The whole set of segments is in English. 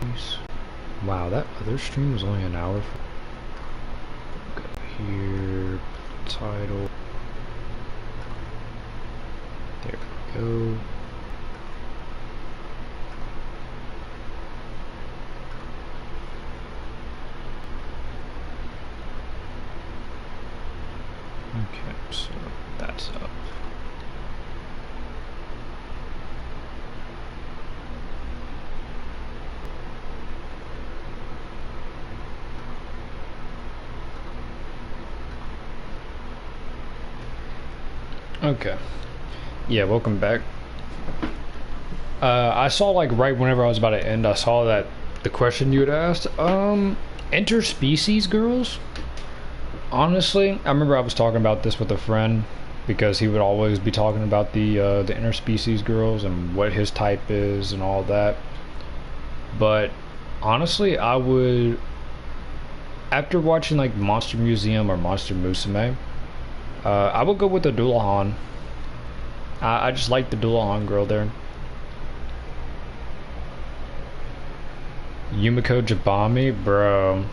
Nice. Wow, that other stream was only an hour. Go here, title. There we go. Okay, so that's up. Okay. Yeah, welcome back. I saw like right whenever I was about to end, I saw that the question you had asked, interspecies girls? Honestly, I remember I was talking about this with a friend because he would always be talking about the interspecies girls and what his type is and all that. But honestly, I would, after watching like Monster Museum or Monster Musume, I would go with the Dullahan. I just like the Dullahan girl there. Yumiko Jabami, bro.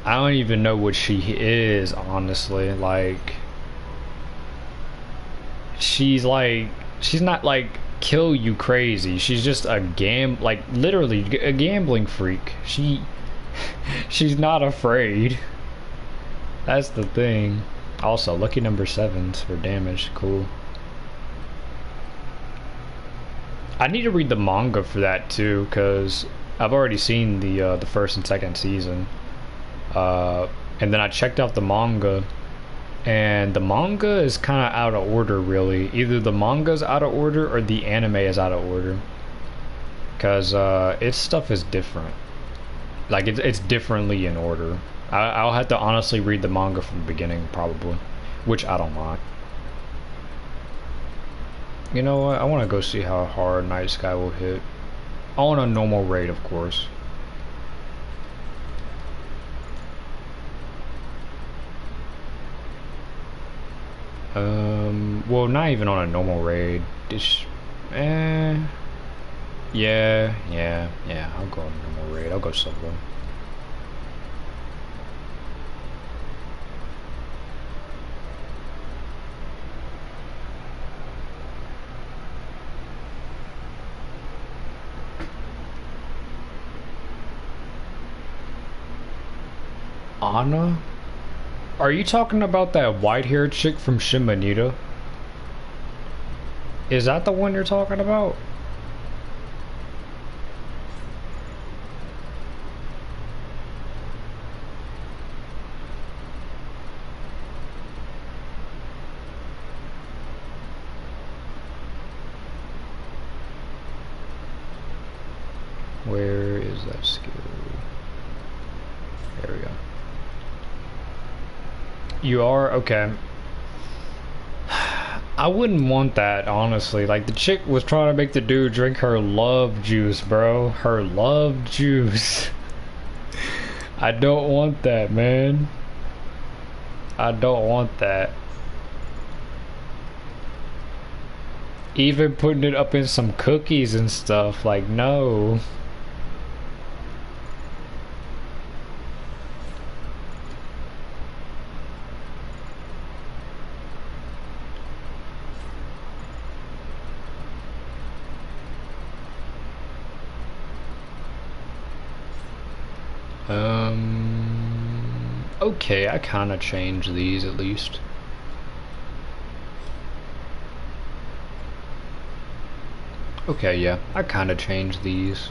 I don't even know what she is, honestly. Like, she's not like kill you crazy. She's just a like literally a gambling freak. She's not afraid. That's the thing. Also, lucky number 7s for damage. Cool. I need to read the manga for that too, cause I've already seen the first and second season. And then I checked out the manga, and the manga is kind of out of order, really. Either the manga's out of order or the anime is out of order, because its stuff is different. Like it's differently in order. I'll have to honestly read the manga from the beginning, probably, which I don't mind. You know what? I want to go see how hard Night Sky will hit. On a normal rate, of course. Well, not even on a normal raid. It's, yeah, I'll go on a normal raid. I'll go solo. Anna? Are you talking about that white-haired chick from Shimonita? Is that the one you're talking about? Where is that skill? There we go. You are? Okay. I wouldn't want that, honestly. Like, the chick was trying to make the dude drink her love juice, bro. Her love juice. I don't want that, man. I don't want that. Even putting it up in some cookies and stuff, like, no. Okay, I kind of changed these at least. Okay, yeah, I kind of changed these.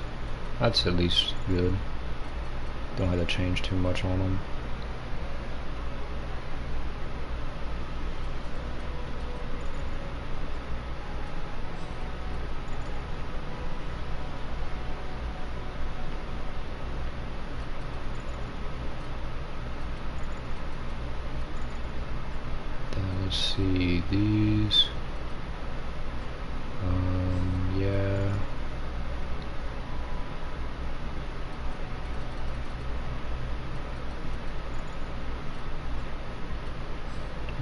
That's at least good. Don't have to change too much on them. Let's see these. Yeah.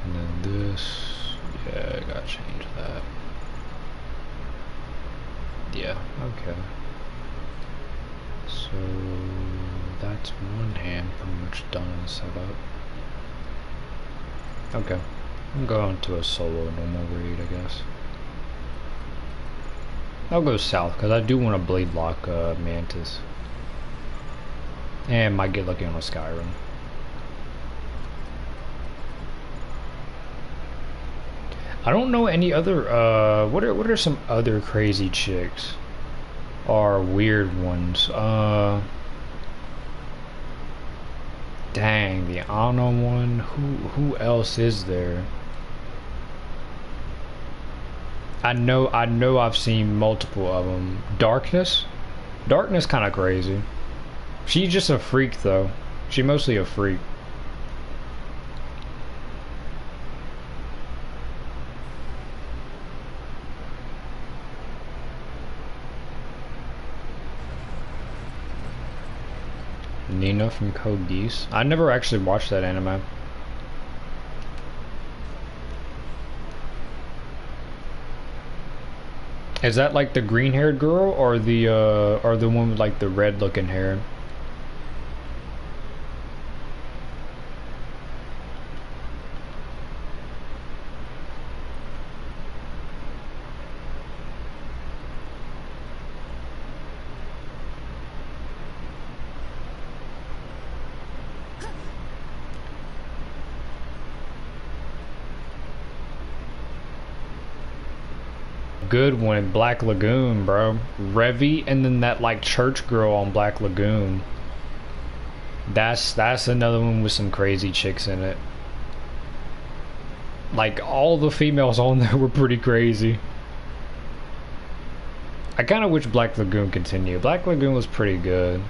And then this. Yeah, I gotta change that. Yeah, okay. So So that's one hand pretty much done and set up. Okay, I'm going to a solo normal raid, I guess. I'll go south because I do want to blade lock Mantis. And might get lucky on a Skyrim. I don't know any other what are some other crazy chicks or weird ones? Dang, the Ana one. Who else is there? I know I've seen multiple of them. Darkness kind of crazy. She's just a freak though. She's mostly a freak. Nina from Code Geass. I never actually watched that anime. Is that like the green-haired girl or the one with like the red-looking hair? Good one, Black Lagoon, bro. Revy, and then that like church girl on Black Lagoon. That's another one with some crazy chicks in it. Like all the females on there were pretty crazy. I kind of wish Black Lagoon continued. Black Lagoon was pretty good.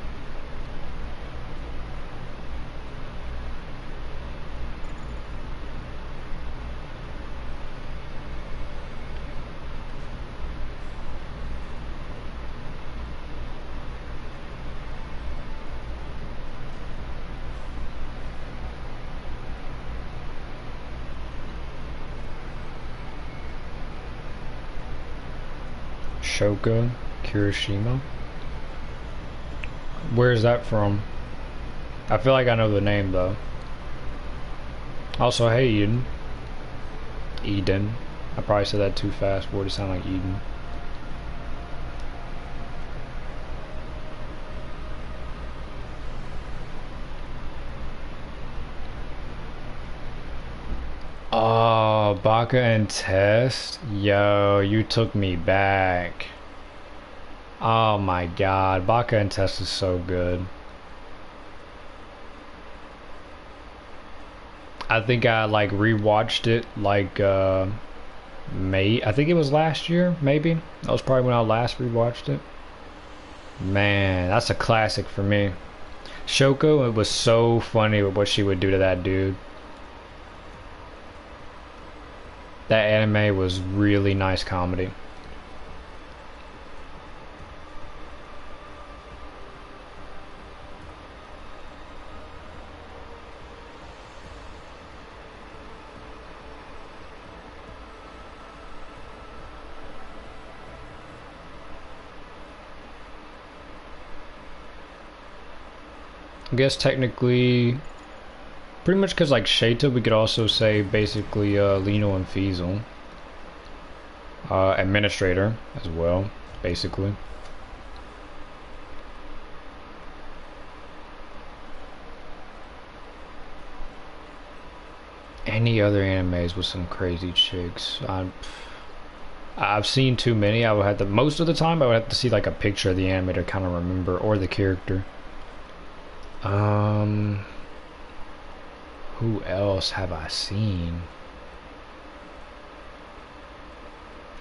Shoka Kirishima. Where is that from? I feel like I know the name though. Also, hey Eden. Eden. I probably said that too fast for it to sound like Eden. Oh, Baka and Test? Yo, you took me back. Oh my god, Baka and Test is so good. I think I like rewatched it like May. I think it was last year, maybe. That was probably when I last rewatched it. Man, that's a classic for me. Shoko, it was so funny with what she would do to that dude. That anime was really nice comedy. I guess technically, pretty much because like Sheta, we could also say basically Lino and Fiesel. Administrator as well, basically. Any other animes with some crazy chicks? I've seen too many. I would have to, most of the time I would have to see like a picture of the anime to kind of remember, or the character. Who else have I seen?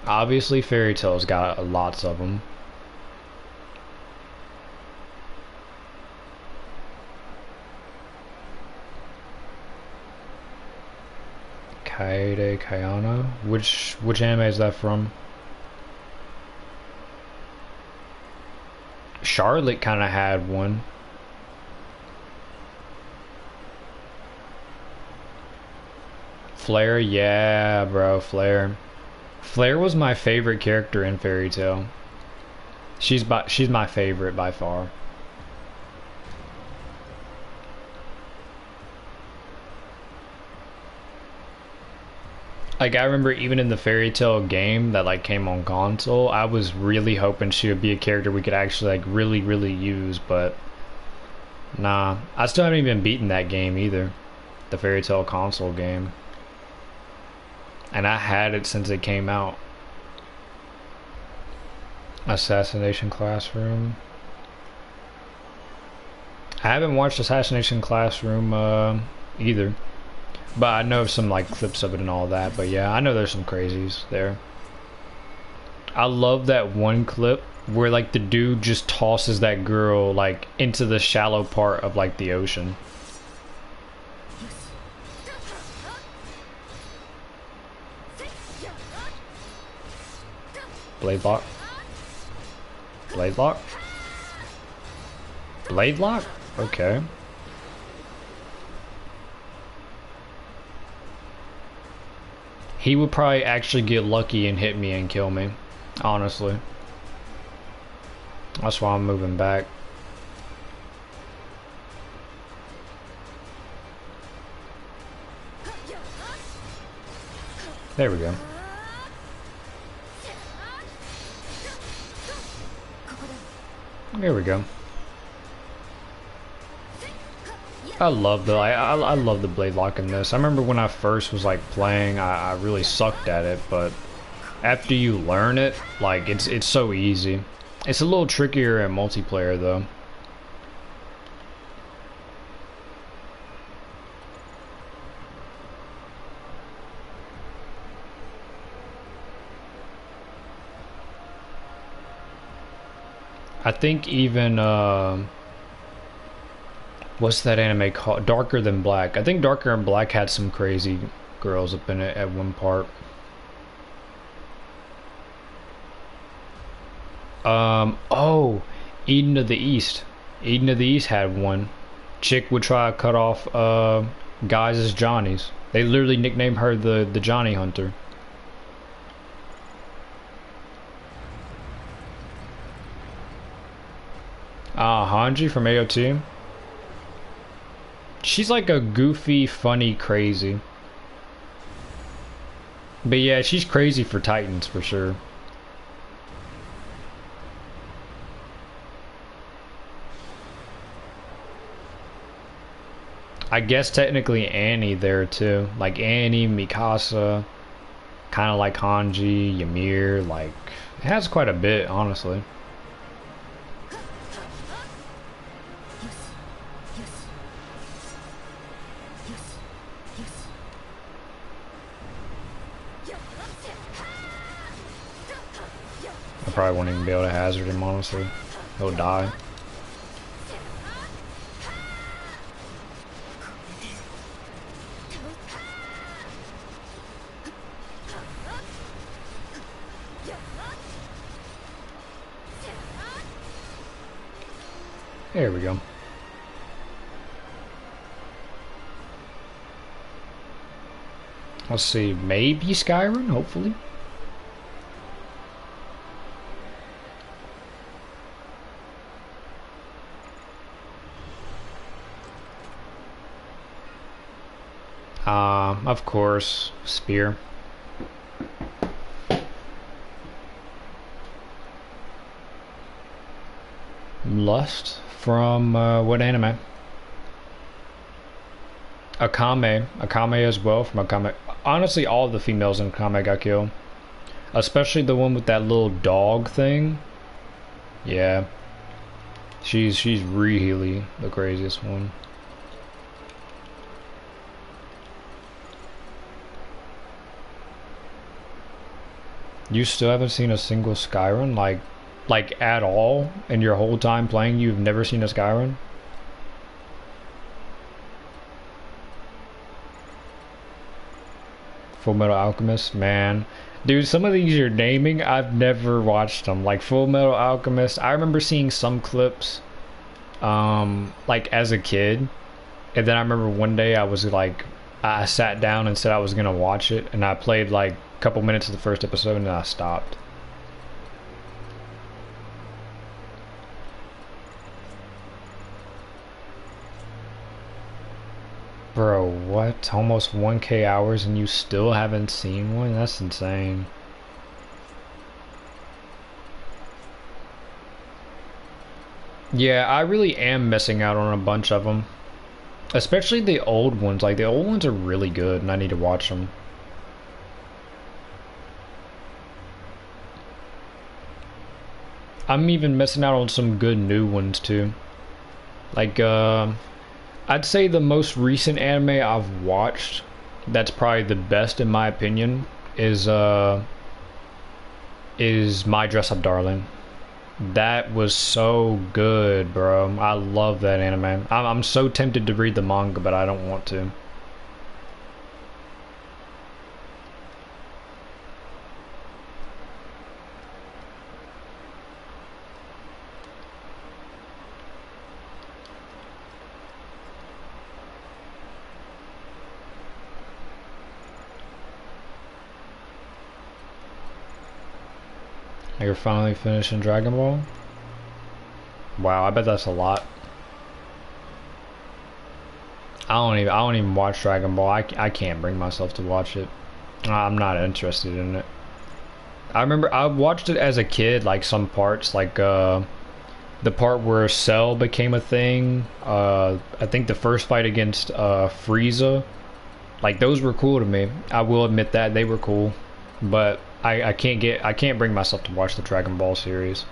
Obviously Fairy Tail's got lots of them. Kaede Kayana? Which anime is that from? Charlotte kind of had one. Flare, yeah, bro, Flare. Flare was my favorite character in Fairy Tail. She's my favorite by far. Like I remember even in the Fairy Tail game that like came on console, I was really hoping she would be a character we could actually like really use, but nah. I still haven't even beaten that game either. The Fairy Tail console game. And I had it since it came out. Assassination Classroom. I haven't watched Assassination Classroom either. But I know some like clips of it and all that. But yeah, I know there's some crazies there. I love that one clip where like the dude just tosses that girl like into the shallow part of like the ocean. Blade lock. Blade lock? Blade lock? Okay. He would probably actually get lucky and hit me and kill me. Honestly. That's why I'm moving back. There we go. There we go. I love the blade lock in this. I remember when I first was like playing, I really sucked at it, but after you learn it, like it's so easy. It's a little trickier in multiplayer though. I think even what's that anime called? Darker Than Black. I think Darker Than Black had some crazy girls up in it at one part. Oh, Eden of the East. Eden of the East had one. Chick would try to cut off guys as Johnnies. They literally nicknamed her the Johnny Hunter. Hanji from AOT. She's like a goofy, funny, crazy. But yeah, she's crazy for Titans for sure. I guess technically Annie there too. Like Annie, Mikasa, kind of like Hanji, Ymir, like it has quite a bit, honestly. I probably won't even be able to hazard him, honestly. He'll die. There we go. Let's see, maybe Skyrim, hopefully. Of course, spear. Lust from what anime? Akame. Akame as well from Akame. Honestly, all of the females in Akame got killed. Especially the one with that little dog thing. Yeah. She's really the craziest one. You still haven't seen a single Skyrim? Like at all? In your whole time playing, you've never seen a Skyrim? Full Metal Alchemist? Man. Dude, some of these you're naming, I've never watched them. Like Full Metal Alchemist, I remember seeing some clips, like as a kid. And then I remember one day I was like, I sat down and said I was gonna watch it, and I played like a couple minutes of the first episode and then I stopped. Bro, what? Almost 1K hours and you still haven't seen one? That's insane. Yeah, I really am missing out on a bunch of them. Especially the old ones. Like, the old ones are really good and I need to watch them. I'm even missing out on some good new ones too. Like, I'd say the most recent anime I've watched that's probably the best in my opinion is My Dress Up Darling. That was so good, bro. I love that anime. I'm so tempted to read the manga, but I don't want to. You're finally finishing Dragon Ball? Wow, I bet that's a lot. I don't even watch Dragon Ball. I can't bring myself to watch it. I'm not interested in it. I remember I watched it as a kid, like some parts, like the part where Cell became a thing. I think the first fight against Frieza, like those were cool to me. I will admit that they were cool, but I can't bring myself to watch the Dragon Ball series.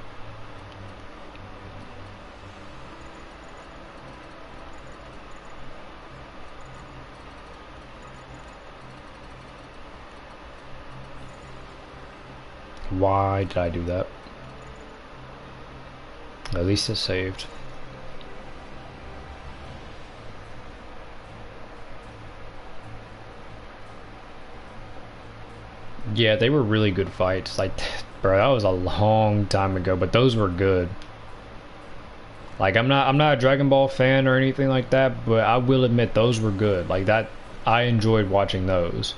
Why did I do that? At least it's saved. Yeah, they were really good fights. Like, bro, that was a long time ago, but those were good. Like, I'm not a Dragon Ball fan or anything like that, but I will admit those were good. Like that, I enjoyed watching those.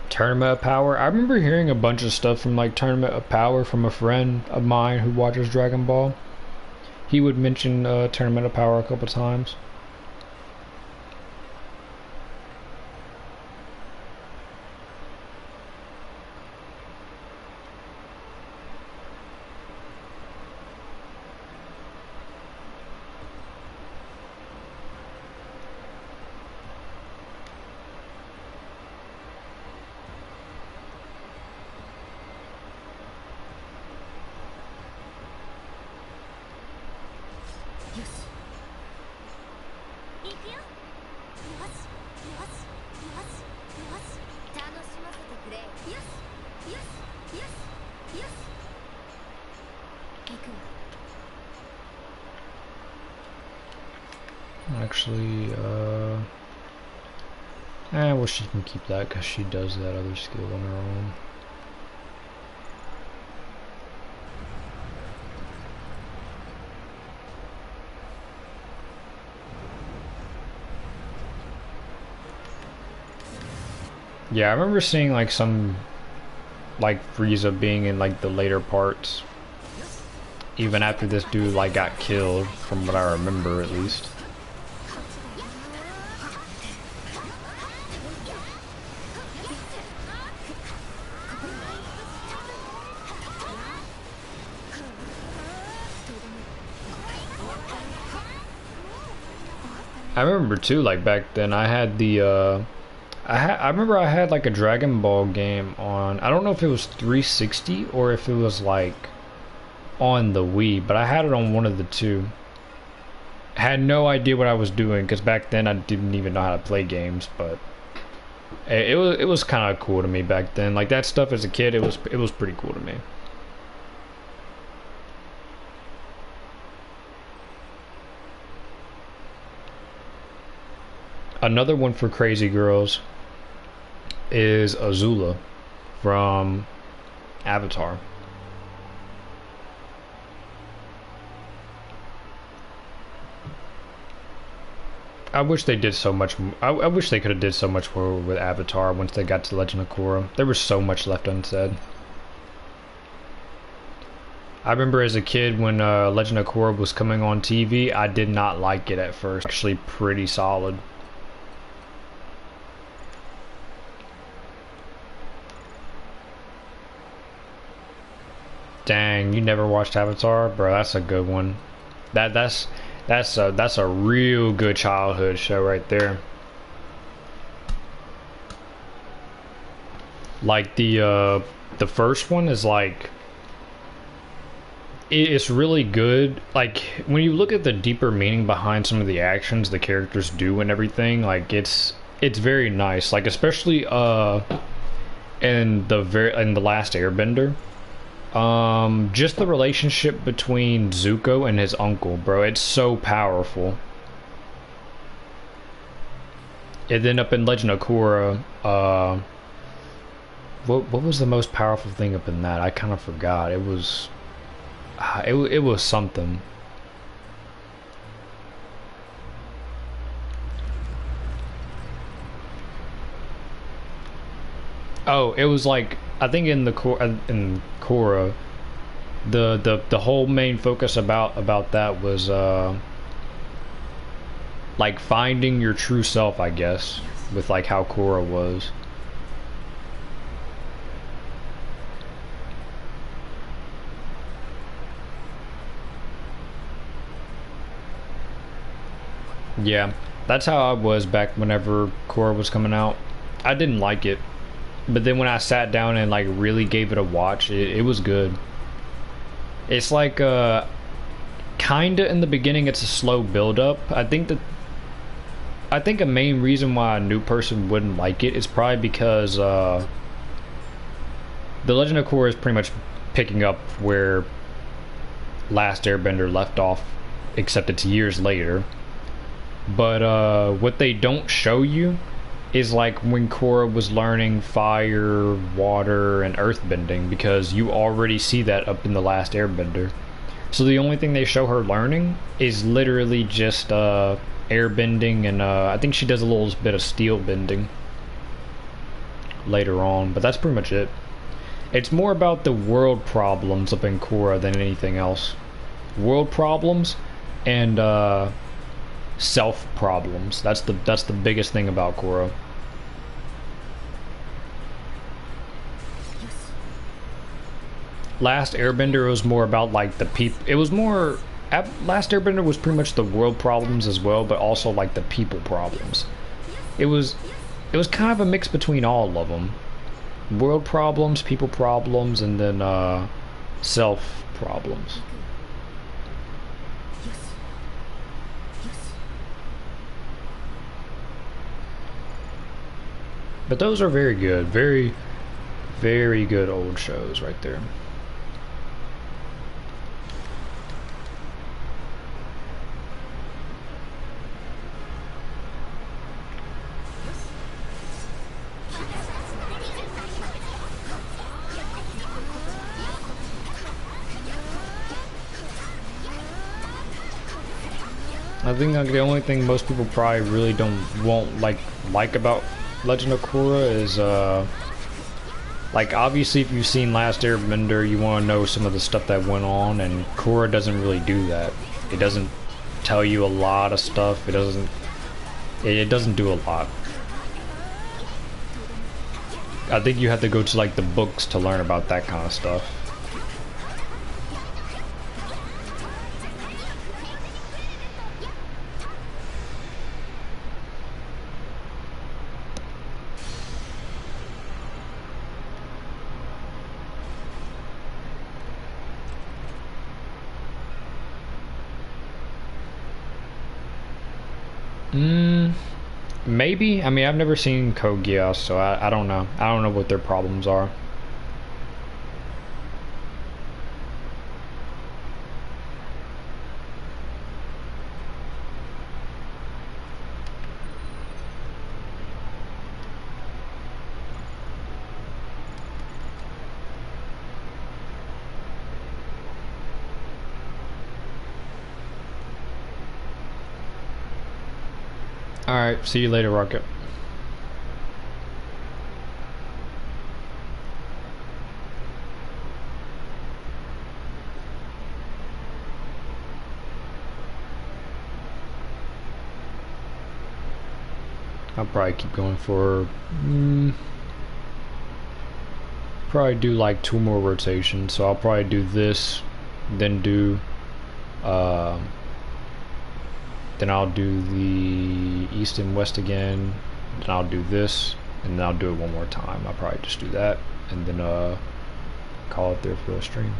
Tournament of Power. I remember hearing a bunch of stuff from like Tournament of Power from a friend of mine who watches Dragon Ball. He would mention Tournament of Power a couple times. Actually, well, she can keep that because she does that other skill on her own. Yeah, I remember seeing like some like Frieza being in like the later parts, even after this dude like got killed, from what I remember at least. I remember too, like back then I had the I remember I had like a Dragon Ball game on, I don't know if it was 360 or if it was like on the Wii, but I had it on one of the two. Had no idea what I was doing because back then I didn't even know how to play games, but it was kind of cool to me back then. Like that stuff as a kid, it was pretty cool to me. Another one for crazy girls is Azula from Avatar. I wish they did so much. I wish they could have did so much more with Avatar once they got to Legend of Korra. There was so much left unsaid. I remember as a kid when Legend of Korra was coming on TV, I did not like it at first. Actually, pretty solid. Dang, you never watched Avatar, bro? That's a good one. That's a real good childhood show right there. Like the first one is like it's really good. Like when you look at the deeper meaning behind some of the actions the characters do and everything, like it's very nice. Like especially in the last Airbender. Just the relationship between Zuko and his uncle, bro, it's so powerful. And then up in Legend of Korra, what was the most powerful thing up in that? I kind of forgot. It was, it was something. Oh, it was like I think in Korra, the whole main focus about that was like finding your true self, I guess, with like how Korra was. Yeah, that's how I was back whenever Korra was coming out. I didn't like it, but then when I sat down and like really gave it a watch, it was good. It's like kinda in the beginning it's a slow build up. I think a main reason why a new person wouldn't like it is probably because The Legend of Korra is pretty much picking up where Last Airbender left off, except it's years later. But what they don't show you is like when Korra was learning fire, water, and earthbending, because you already see that up in The Last Airbender. So the only thing they show her learning is literally just airbending, and I think she does a little bit of steel bending later on, but that's pretty much it. It's more about the world problems up in Korra than anything else. World problems and self problems. That's the biggest thing about Korra. Last Airbender was more about like the people. It was more. Last Airbender was pretty much the world problems as well, but also like the people problems. It was kind of a mix between all of them. World problems, people problems, and then self problems. But those are very good, very, very good old shows right there. I think like the only thing most people probably really won't like about Legend of Korra is like obviously if you've seen Last Airbender you want to know some of the stuff that went on, and Korra doesn't really do that. It doesn't tell you a lot of stuff. It doesn't do a lot. I think you have to go to like the books to learn about that kind of stuff. Maybe. I mean, I've never seen Code Geass, so I don't know. I don't know what their problems are. Alright, see you later, Rocket. I'll probably keep going for probably do like 2 more rotations. So I'll probably do this, then do then I'll do the east and west again, then I'll do this, and then I'll do it one more time. I'll probably just do that and then call it there for the stream.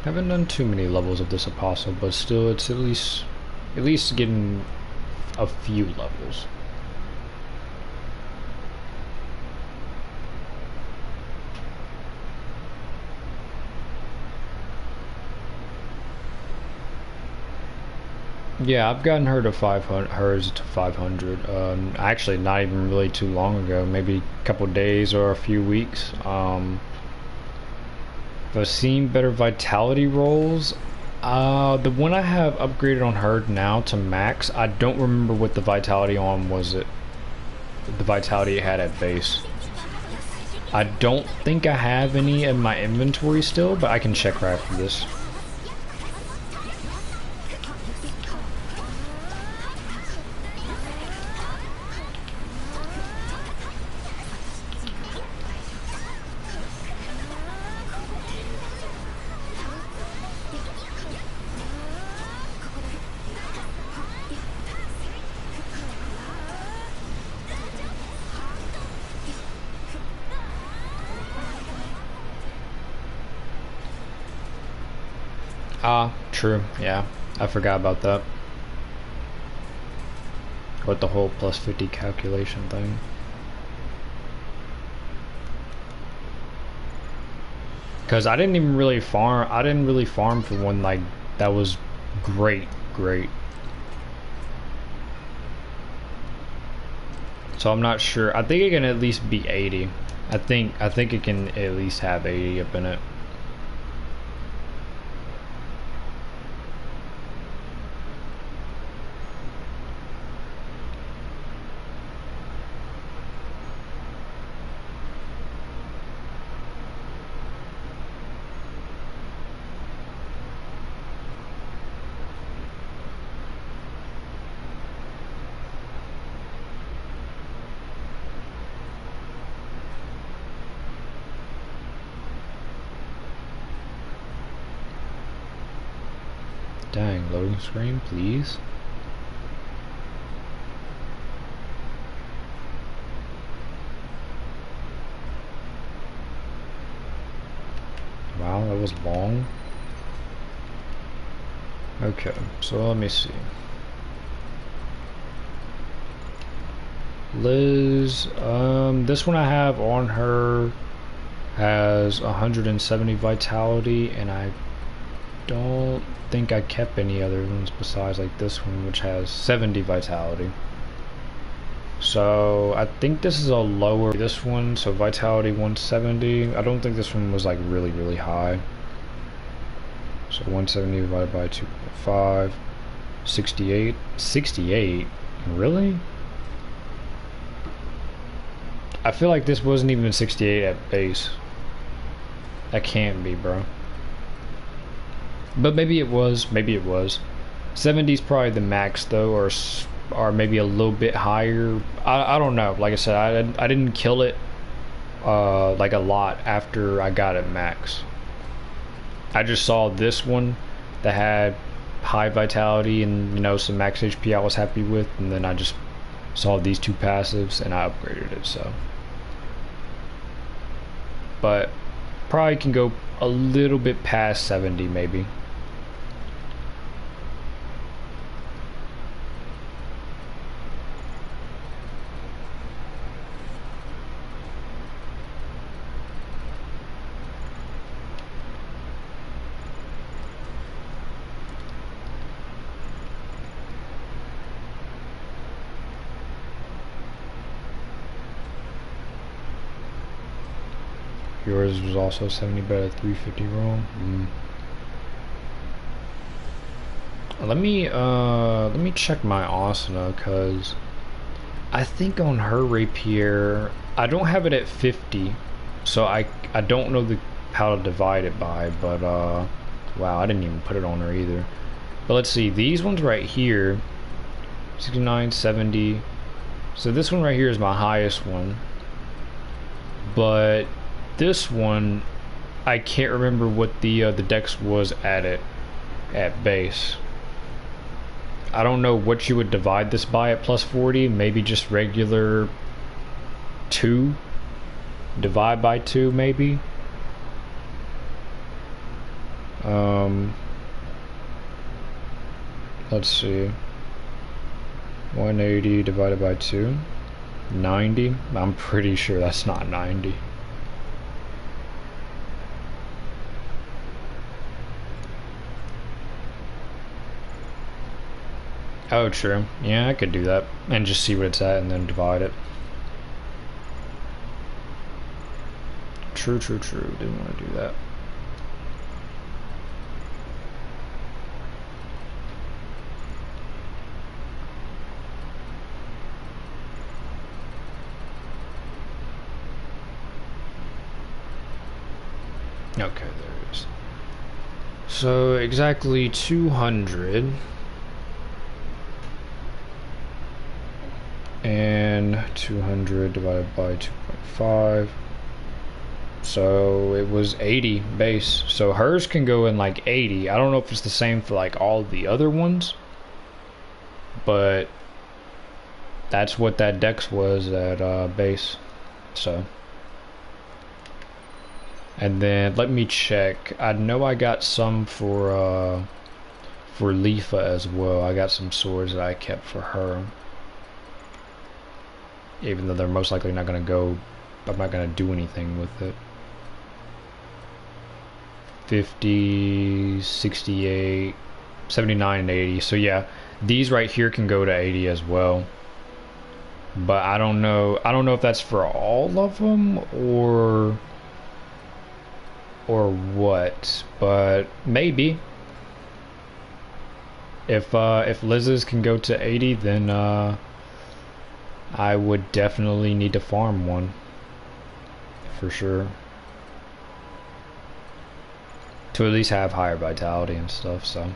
Haven't done too many levels of this apostle, but still it's at least getting a few levels. Yeah, I've gotten her to 500, hers to 500. Actually, not even really too long ago, maybe a couple days or a few weeks. I've seen better vitality rolls. The one I have upgraded on her now to max, I don't remember what the vitality on was. It the vitality it had at base. I don't think I have any in my inventory still, but I can check right after this. True, yeah. I forgot about that. With the whole plus 50 calculation thing. Cause I didn't even really farm, for one like that was great. So I'm not sure. I think it can at least be 80. I think it can at least have 80 up in it. Dang, loading screen, please. Wow, that was long. Okay, so let me see. Liz, this one I have on her has 170 vitality, and I don't think I kept any other ones besides like this one, which has 70 vitality. So I think this is a lower, this one, so vitality 170. I don't think this one was like really high. So 170 divided by 2.5, 68. 68? Really? I feel like this wasn't even 68 at base. That can't be, bro. But maybe it was. 70 is probably the max though, or maybe a little bit higher. I don't know. Like I said, I didn't kill it like a lot after I got it max. I just saw this one that had high vitality and, you know, some max HP I was happy with, and then I just saw these two passives and I upgraded it. So, but probably can go a little bit past 70 maybe. Yours was also 70, but a 350 roll. Let me check my Asuna, cause I think on her rapier I don't have it at 50, so I don't know how to divide it by. But wow, I didn't even put it on her either. But let's see, these ones right here, 69, 70. So this one right here is my highest one, but this one I can't remember what the dex was at base. I don't know what you would divide this by at plus 40. Maybe just regular 2. Divide by 2, maybe. Let's see. 180 divided by 2. 90. I'm pretty sure that's not 90. Oh, true. Yeah, I could do that. And just see what it's at and then divide it. True. Didn't want to do that. Okay, there it is. So, exactly 200. And 200 divided by 2.5. So it was 80 base. So hers can go in like 80. I don't know if it's the same for like all the other ones, but that's what that dex was at base. So, and then let me check. I know I got some for Leafa as well. I got some swords that I kept for her, even though they're most likely not gonna go. I'm not gonna do anything with it. 50, 68, 79, and 80. So yeah, these right here can go to 80 as well. But I don't know if that's for all of them or what. But maybe if Liz's can go to 80, then I would definitely need to farm one for sure, to at least have higher vitality and stuff. So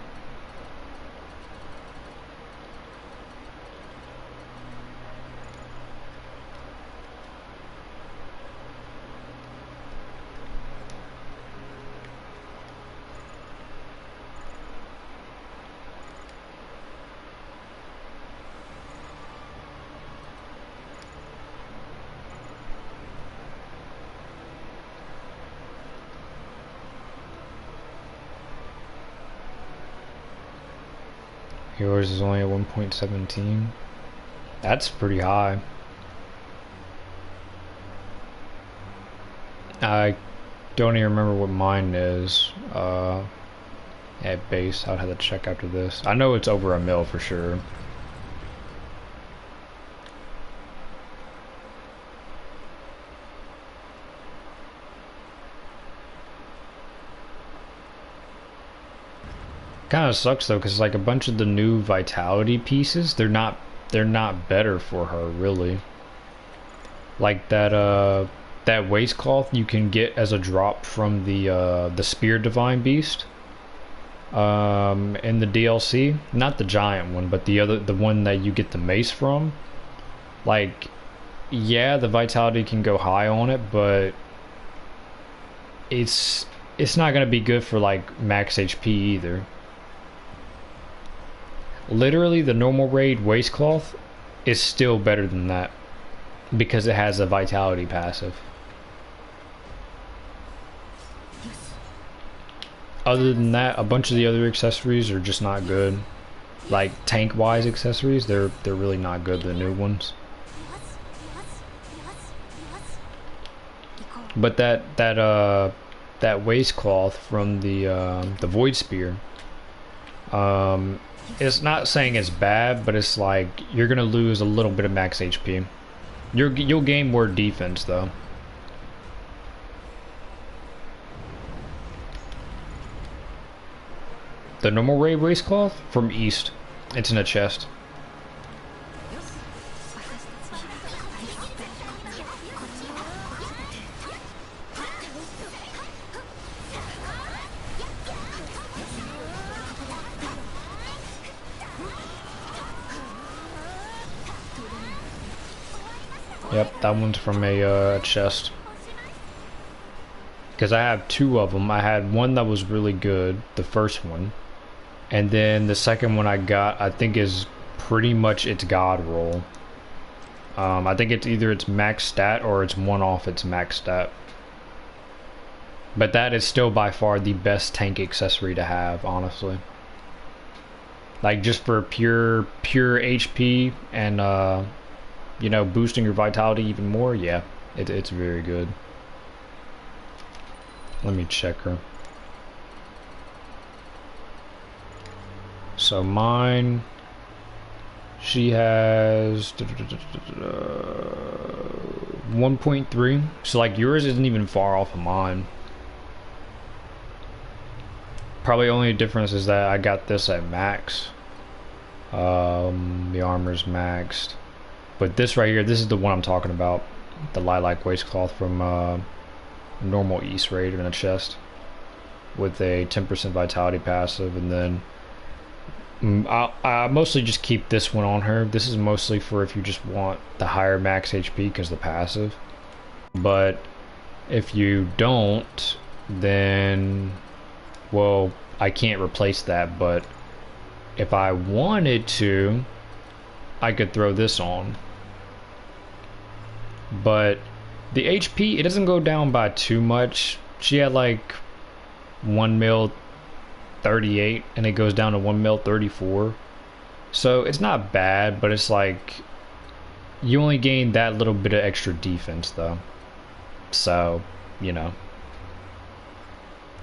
yours is only at 1.17. That's pretty high. I don't even remember what mine is at base. I'd have to check after this. I know it's over a mil for sure. Kind of sucks though, because like a bunch of the new vitality pieces, they're not better for her really. Like that waistcloth you can get as a drop from the Spear Divine Beast in the DLC, not the giant one, but the one that you get the mace from. Like, yeah, the vitality can go high on it, but it's not gonna be good for like max HP either. Literally, the normal raid waistcloth is still better than that because it has a vitality passive. Other than that, a bunch of the other accessories are just not good. Like tank-wise accessories, they're really not good, the new ones. But that waistcloth from the Void Spear, it's not saying it's bad, but it's like you're gonna lose a little bit of max HP. You'll gain more defense though. The normal raid waistcloth from East. It's in a chest. Yep, that one's from a chest. Because I have two of them. I had one that was really good, the first one. And then the second one I got, I think is pretty much its god roll. I think it's either its max stat or it's one off its max stat. But that is still by far the best tank accessory to have, honestly. Like just for pure HP and you know, boosting your vitality even more, yeah, it's very good. Let me check her. So mine, she has 1.3. So like yours isn't even far off of mine. Probably only difference is that I got this at max. The armor's maxed. But this right here, this is the one I'm talking about. The lilac waistcloth from normal East raid in a chest. With a 10% vitality passive, and then I mostly just keep this one on her. This is mostly for if you just want the higher max HP because the passive. But if you don't, then, well, I can't replace that, but if I wanted to, I could throw this on. But the HP, it doesn't go down by too much. She had like 1 mil 38 and it goes down to 1 mil 34. So it's not bad, but it's like you only gain that little bit of extra defense though. So, you know,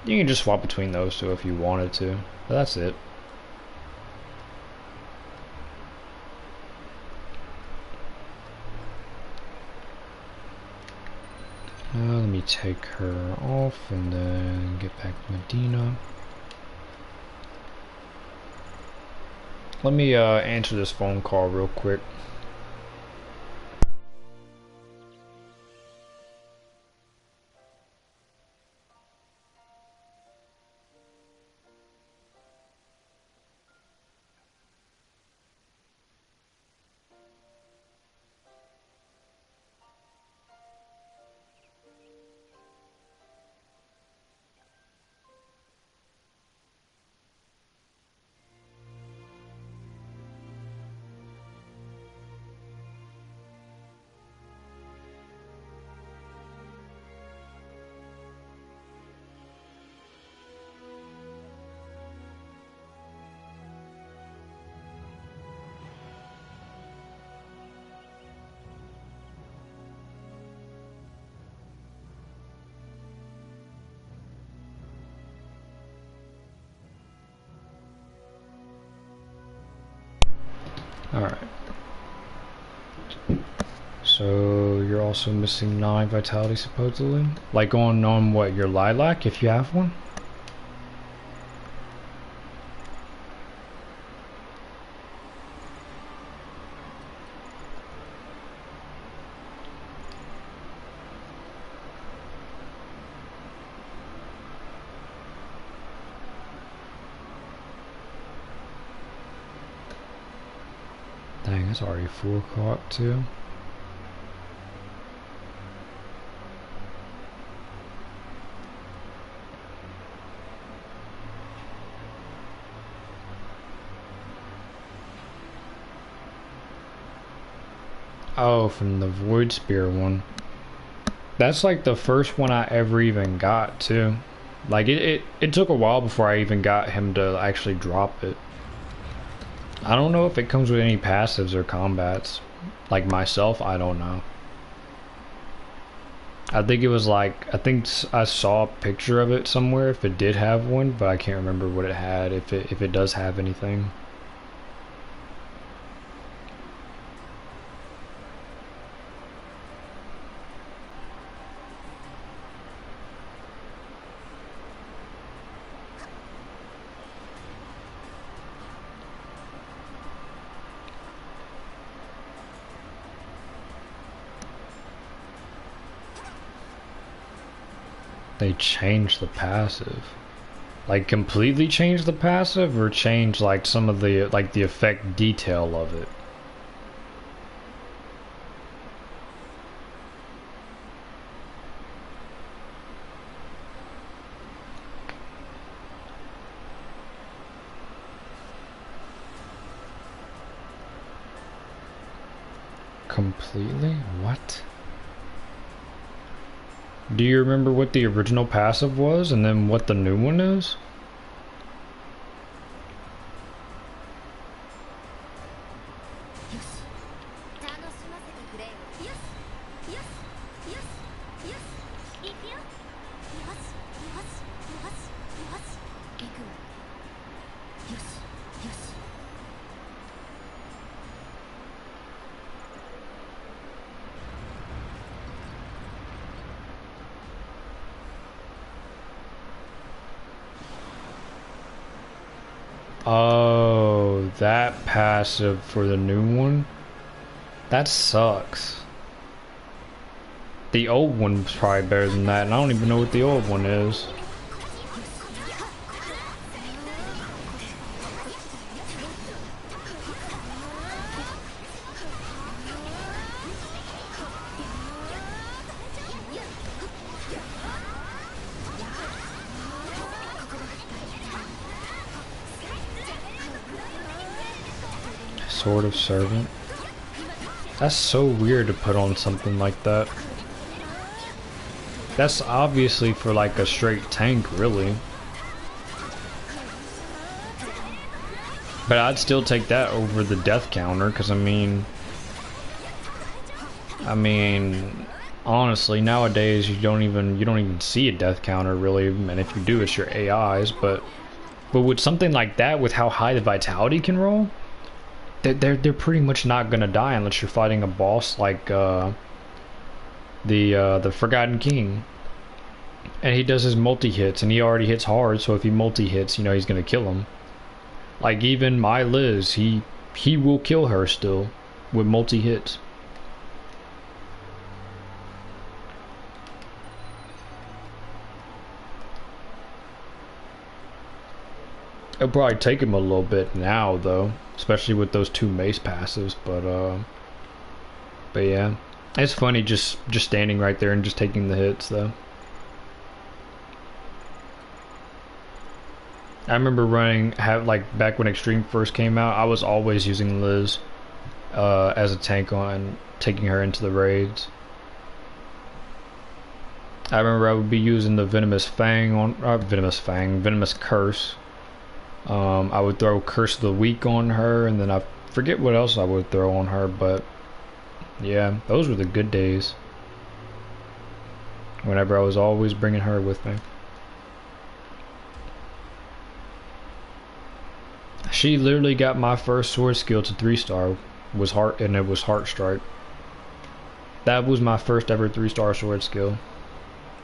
you can just swap between those two if you wanted to. But that's it. Let me take her off and then get back to Medina. Let me answer this phone call real quick. Alright. So you're also missing 9 vitality supposedly? Like on what, your lilac if you have one? Dang, it's already 4 o'clock too. Oh, from the Void Spear one. That's like the first one I ever even got too. Like it took a while before I even got him to actually drop it. I don't know if it comes with any passives or combats. Like myself, I don't know. I think it was like, I think I saw a picture of it somewhere if it did have one, but I can't remember what it had, if it does have anything. They changed the passive. Like completely change the passive, or change like some of the like the effect detail of it? Completely? What? Do you remember what the original passive was and then what the new one is? Oh, that passive for the new one? That sucks. The old one was probably better than that, and I don't even know what the old one is. Sword of Servant? That's so weird to put on something like that. That's obviously for like a straight tank, really. But I'd still take that over the death counter, because I mean, honestly, nowadays you don't even see a death counter really, and if you do, it's your AIs. But with something like that, with how high the vitality can roll, they're pretty much not gonna die unless you're fighting a boss like the Forgotten King, and he does his multi hits, and he already hits hard. So if he multi hits, you know he's gonna kill him. Like even my Liz, he will kill her still with multi hits. It'll probably take him a little bit now though, especially with those two mace passives, but yeah. It's funny just standing right there and just taking the hits though. I remember like back when Extreme first came out, I was always using Liz as a tank on taking her into the raids. I remember I would be using the Venomous Curse. I would throw Curse of the Week on her, and then I forget what else I would throw on her, but yeah, those were the good days. Whenever I was always bringing her with me. She literally got my first sword skill to 3-star, and it was Heart Strike. That was my first ever 3-star sword skill.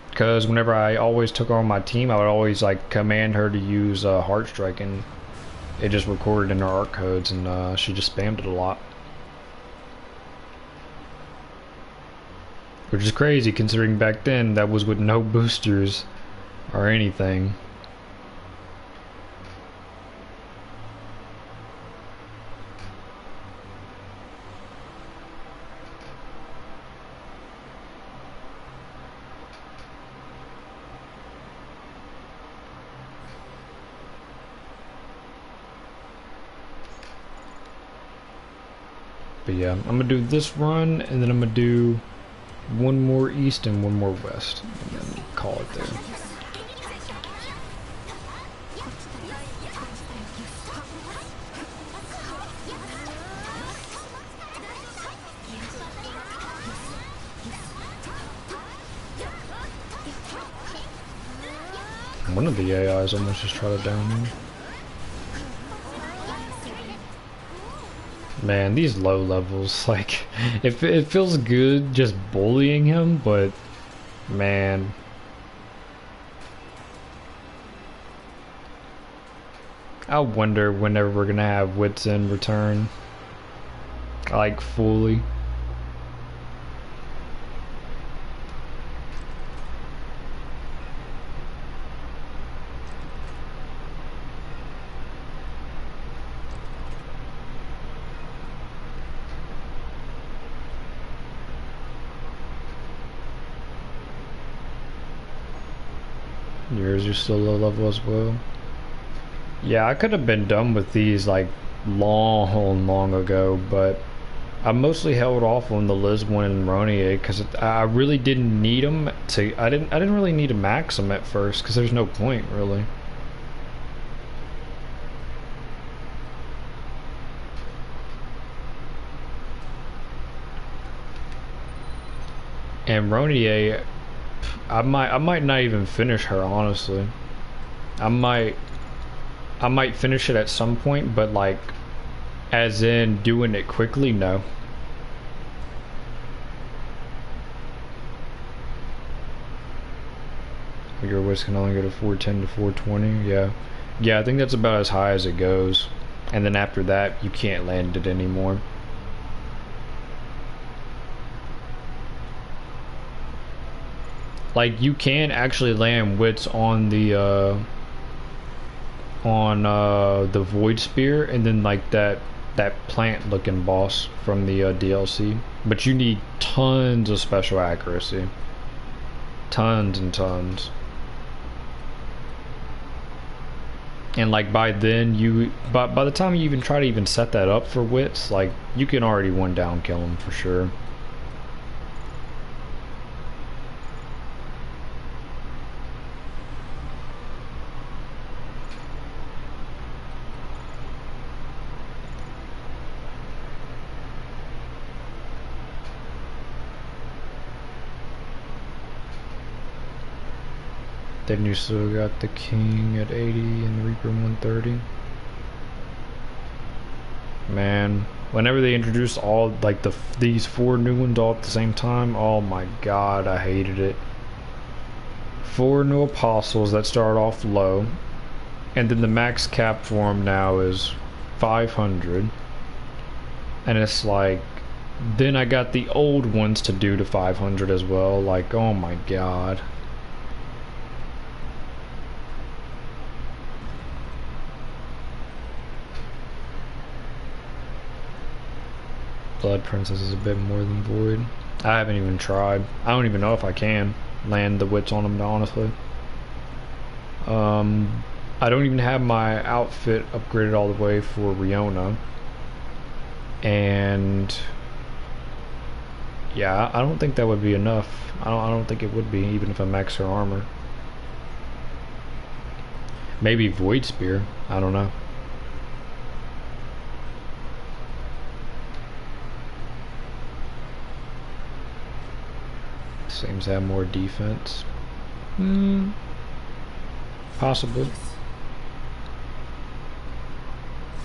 Because whenever I always took her on my team, I would always like command her to use Heart Strike, and it just recorded in her art codes, and she just spammed it a lot. Which is crazy considering back then that was with no boosters or anything. But yeah, I'm gonna do this run, and then I'm gonna do one more east and one more west, and then call it there. One of the AIs almost just tried to down me. Man, these low levels, like, it feels good just bullying him, but man. I wonder whenever we're gonna have Wits End return. Like, fully. Yours are still low level as well. Yeah, I could have been done with these like long ago, but I mostly held off on the Lisbon and Ronier because I really didn't need them to. I didn't really need to max them at first because there's no point really. And Ronier, I might not even finish her honestly. I might finish it at some point, but like, as in doing it quickly, no. Your wits can only go to 410 to 420. Yeah, I think that's about as high as it goes, and then after that you can't land it anymore. Like, you can actually land wits on the Void Spear, and then like that plant looking boss from the DLC, but you need tons of special accuracy, tons and tons. And like by then by the time you even try to even set that up for wits, like you can already one down kill them for sure. Then you still got the King at 80 and the Reaper 130. Man, whenever they introduced all like these 4 new ones all at the same time, oh my god, I hated it. 4 new apostles that start off low, and then the max cap for them now is 500, and it's like, then I got the old ones to do to 500 as well. Like, oh my god. Blood Princess is a bit more than Void. I haven't even tried. I don't even know if I can land the wits on them, honestly. I don't even have my outfit upgraded all the way for Riona. And yeah, I don't think that would be enough. I don't think it would be, even if I max her armor. Maybe Void Spear, I don't know. Seems to have more defense. Possibly.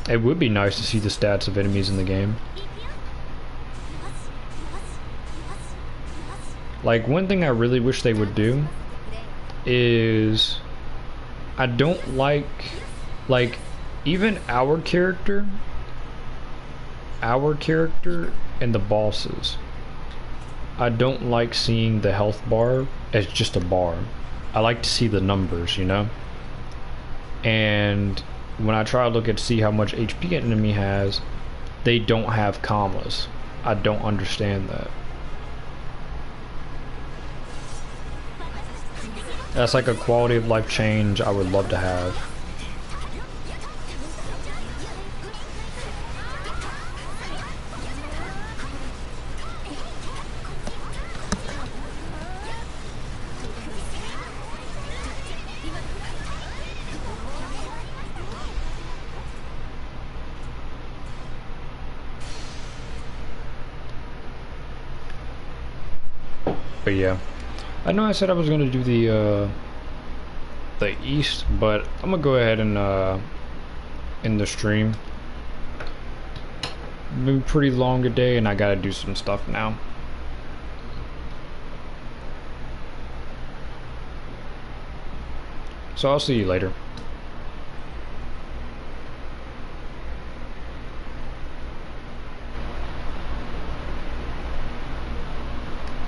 It would be nice to see the stats of enemies in the game. Like, one thing I really wish they would do is, I don't like even our character and the bosses. I don't like seeing the health bar as just a bar. I like to see the numbers, you know? And when I try to look at see how much HP an enemy has, they don't have commas. I don't understand that. That's like a quality of life change I would love to have. But yeah, I know I said I was gonna do the east, but I'm gonna go ahead and end the stream. Been pretty long a day, and I gotta do some stuff now. So I'll see you later.